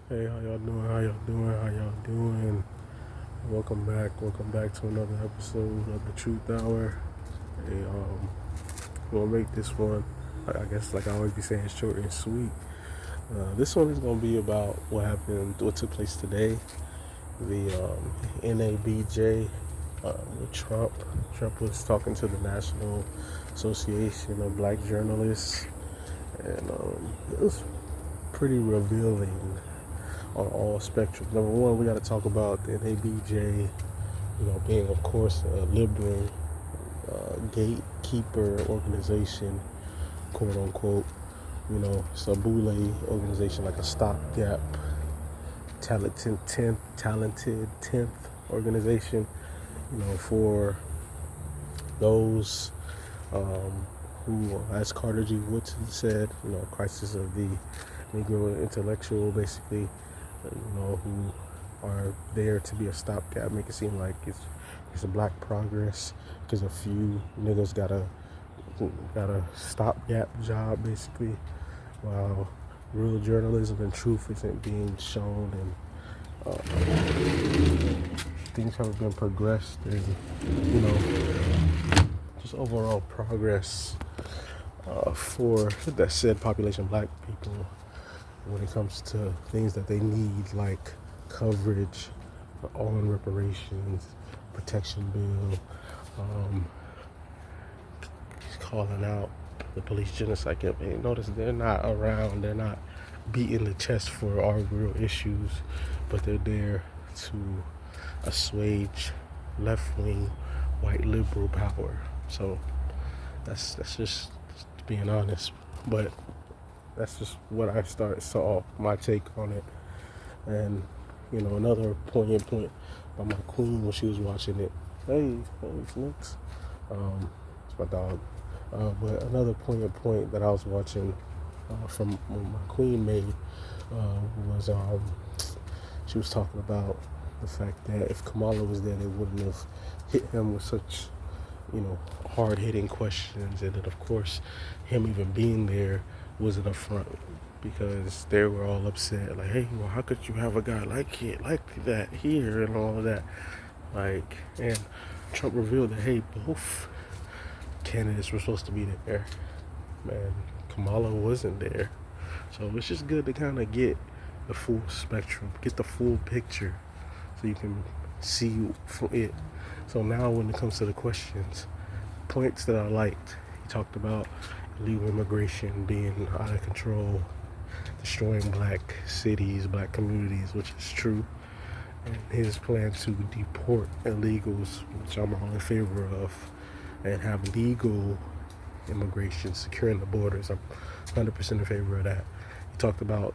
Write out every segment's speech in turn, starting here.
Hey, how y'all doing? How y'all doing? How y'all doing? Welcome back. Welcome back to another episode of the Truth Hour. Hey, we'll make this one, I guess, like I always be saying, short and sweet. This one is gonna be about what took place today. The NABJ with Trump. Trump was talking to the National Association of Black Journalists, and it was pretty revealing on all spectrums. Number one, we got to talk about the NABJ, being, of course, a liberal gatekeeper organization, quote unquote. It's a boule organization, like a stopgap, talented tenth organization. For those who, as Carter G. Woodson said, crisis of the Negro intellectual, basically, who are there to be a stopgap, make it seem like it's a black progress because a few niggas got a stopgap job, basically, while real journalism and truth isn't being shown, and things have been progressed, and just overall progress for that said population, black people, when it comes to things that they need, like coverage, all-in reparations, protection bill, calling out the police genocide campaign. Notice they're not around, they're not beating the chest for our real issues, but they're there to assuage left-wing white liberal power. So that's just being honest, but that's just what I saw my take on it. And another poignant point by my queen when she was watching it. Hey, Snooks. It's my dog. But another poignant point that I was watching from what my queen made was she was talking about the fact that if Kamala was there, they wouldn't have hit him with such hard-hitting questions, and then of course him even being there was an affront because they were all upset, like, hey, well, how could you have a guy like that here and all of that, and Trump revealed that, hey, both candidates were supposed to be there, man. Kamala wasn't there. So it's just good to kind of get the full spectrum, get the full picture, so you can see it. So now when it comes to the questions, points that I liked, he talked about illegal immigration being out of control, destroying black cities, black communities, which is true, and his plan to deport illegals, which I'm all in favor of, and have legal immigration, securing the borders. I'm 100% in favor of that. He talked about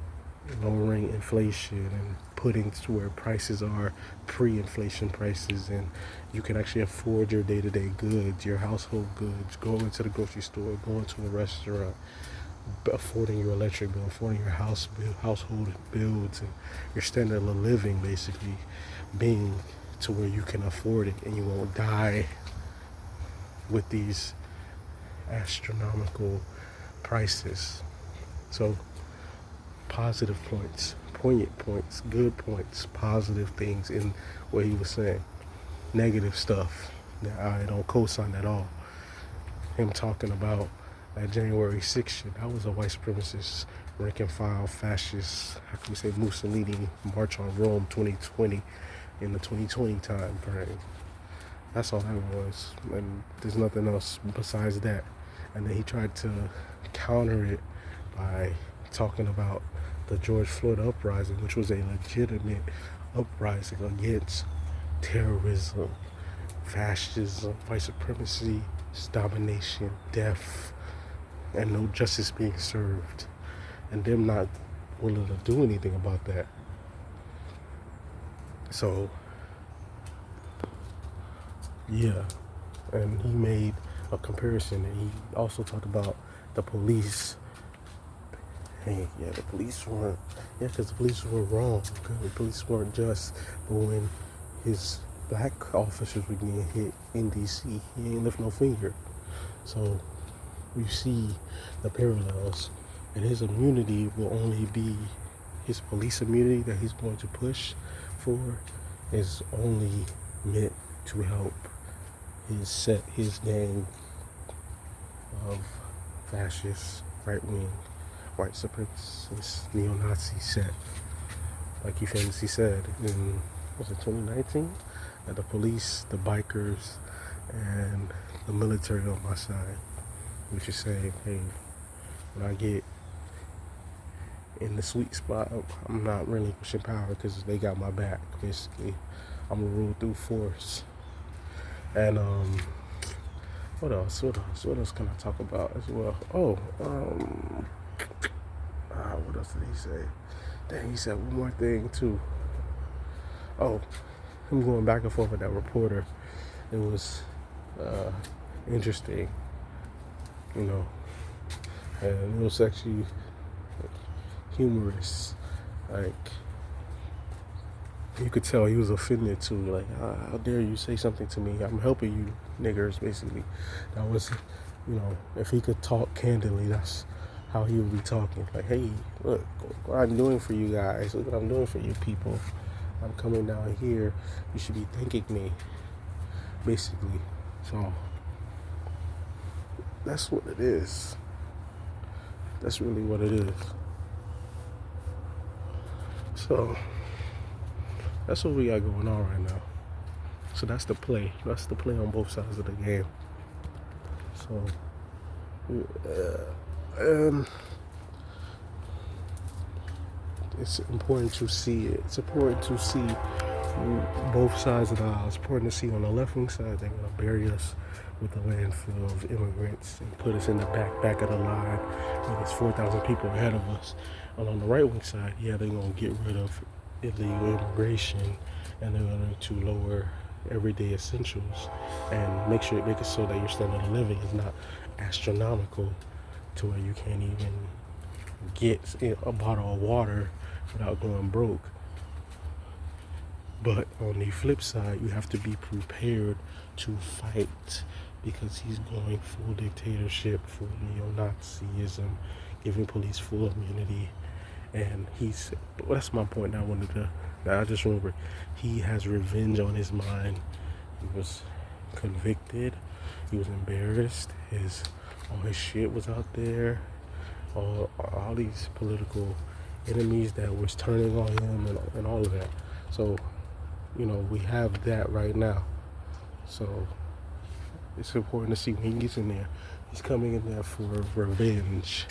lowering inflation and putting to where prices are pre-inflation prices, and you can actually afford your day-to-day goods, your household goods, going to the grocery store, going to a restaurant, affording your electric bill, affording your household bills, and your standard of living basically being to where you can afford it and you won't die with these astronomical prices. So positive points, poignant points, good points, positive things in what he was saying. Negative stuff that I don't co-sign at all. Him talking about that January 6th shit, that was a white supremacist, rank and file, fascist, how can we say, Mussolini March on Rome 2020 in the 2020 time frame. That's all that was, and there's nothing else besides that. And then he tried to counter it by talking about the George Floyd uprising, which was a legitimate uprising against terrorism, fascism, white supremacy, domination, death, and no justice being served, and them not willing to do anything about that. So yeah, and he made a comparison, and he also talked about the police. Hey, yeah, the police weren't, because the police were wrong, the police weren't just, but when his black officers were getting hit in DC, he ain't lift no finger. So you see the parallels, and his immunity will only be his police immunity that he's going to push for is only meant to help his gang of fascist, right-wing, white supremacist, neo-Nazi set. Like he famously said in, was it 2019? That the police, the bikers, and the military on my side. Which is saying, hey, when I get in the sweet spot, I'm not relinquishing power because they got my back, basically. I'm gonna rule through force. And what else? What else can I talk about as well? What else did he say? Dang, he said one more thing too. Oh, him going back and forth with that reporter. It was interesting, you know, and it was actually humorous. Like, you could tell he was offended too. Like, how dare you say something to me? I'm helping you niggers, basically. That was, you know, if he could talk candidly, that's how he would be talking. Like, hey, look what I'm doing for you guys. Look what I'm doing for you people. I'm coming down here. You should be thanking me, basically. So that's what it is. That's really what it is. So that's what we got going on right now. So that's the play. That's the play on both sides of the game. So, and it's important to see it. It's important to see both sides of the aisle. It's important to see on the left-wing side, they're going to bury us with a landfill of immigrants and put us in the back of the line where there's 4,000 people ahead of us. And on the right-wing side, yeah, they're going to get rid of illegal immigration and they're going to lower everyday essentials and make it so that your standard of living is not astronomical to where you can't even get a bottle of water without going broke. But on the flip side, you have to be prepared to fight because he's going full dictatorship, full neo-Nazism, giving police full immunity. And that's my point I just remembered. He has revenge on his mind. He was convicted. He was embarrassed. All his shit was out there. All these political enemies that was turning on him and all of that. So, you know, we have that right now. So it's important to see when he gets in there. He's coming in there for revenge.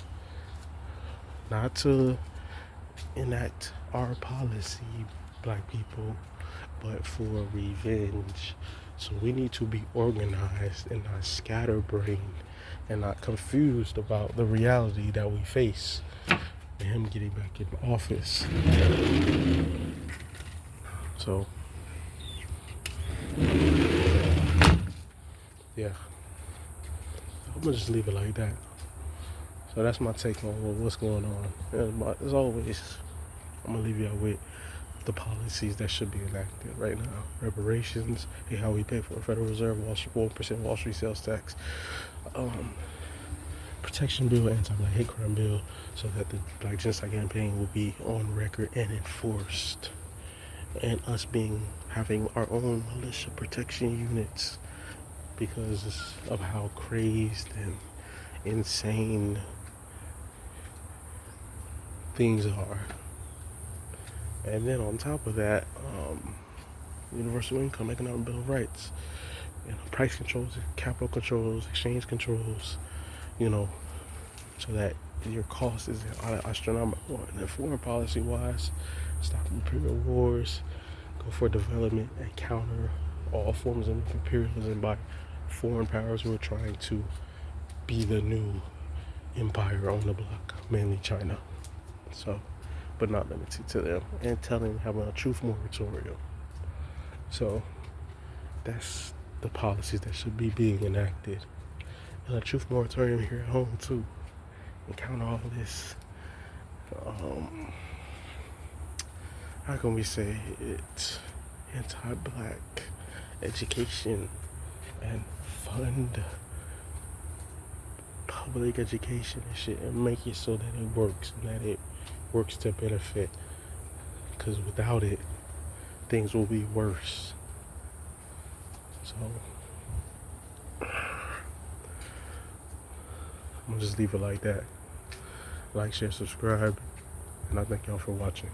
Not to enact our policy, black people, but for revenge. So we need to be organized and not scatterbrained and not confused about the reality that we face and him getting back in office. So yeah, I'm gonna just leave it like that. So that's my take on what's going on. And as always, I'm gonna leave y'all with the policies that should be enacted right now. Reparations, how we pay for a Federal Reserve, 1% Wall Street sales tax, protection bill, anti-black hate crime bill, so that the Black Genocide Campaign will be on record and enforced. And us having our own militia protection units because of how crazed and insane things are. And then on top of that, universal income, economic bill of rights, price controls, capital controls, exchange controls, so that your cost is astronomical. And then foreign policy wise, stop imperial wars, go for development and counter all forms of imperialism by foreign powers who are trying to be the new empire on the block, mainly China. So, but not limited to them, and having a truth moratorium. So that's the policies that should be being enacted, and a truth moratorium here at home too, and counter all this. How can we say it? Anti-black education and fund public education and shit, and make it so that it works and that it works to benefit, because without it, things will be worse. So I'm gonna just leave it like that. Like, share, subscribe, and I thank y'all for watching.